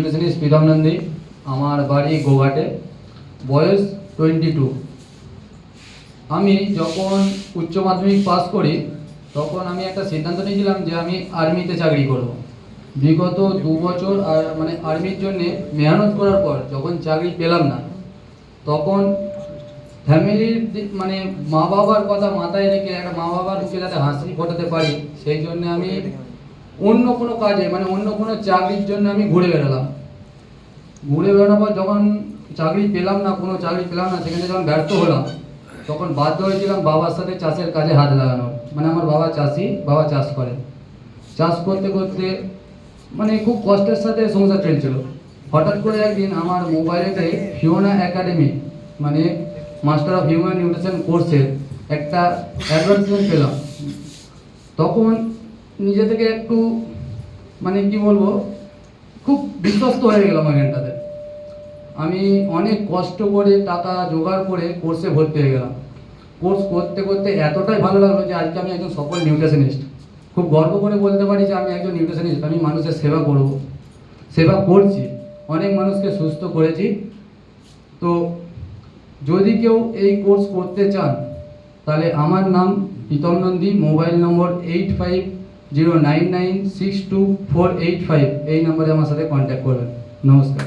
Nutritionist Pritam Nandi. আমার বাড়ি গোঘাটে, বয়স 22। আমি যখন উচ্চ মাধ্যমিক পাস করি তখন আমি একটা সিদ্ধান্ত নিয়েছিলাম যে আমি আর্মিতে চাকরি করব। বিগত 2 বছর আর্মির জন্যে মেহনত করার পর যখন চাকরি পেলাম না, তখন ফ্যামিলির মা বাবার কথা মাথায় রেখে একটা মা বাবার মুখে যাতে হাসি ফোটাতে পারি, সেই জন্য আমি অন্য কোনো কাজে অন্য কোনো চাকরির জন্য আমি ঘুরে বেড়ালাম। ঘুরে বেড়ানোর পর যখন চাকরি পেলাম না, সেখানে যখন ব্যর্থ হলাম, তখন বাধ্য হয়েছিলাম বাবার সাথে চাষের কাজে হাত লাগানোর। আমার বাবা চাষি, বাবা চাষ করে। চাষ করতে করতে খুব কষ্টের সাথে সংসার চলছিল। হঠাৎ করে একদিন আমার মোবাইলেতে Fiona academy master of human nutrition কোর্সের একটা অ্যাডভার্টাইজমেন্ট পেলাম। তখন নিজে থেকে একটু কি বলবো, খুব বিশ্বস্ত হয়ে গেলাম এখানটাতে। আমি অনেক কষ্ট করে টাকা জোগাড় করে কোর্সে ভর্তি হয়ে গেলাম। কোর্স করতে করতে এতটাই ভালো লাগলো যে আজকে আমি একজন সফল নিউট্রিশনিস্ট। খুব গর্ব করে বলতে পারি যে আমি একজন নিউট্রিশনিস্ট। আমি মানুষের সেবা করব, সেবা করছি, অনেক মানুষকে সুস্থ করেছি। তো যদি কেউ এই কোর্স করতে চান তাহলে আমার নাম প্রীতম নন্দী, মোবাইল নম্বর 8509962485, এই নম্বরে আমার সাথে কন্ট্যাক্ট করবেন। নমস্কার।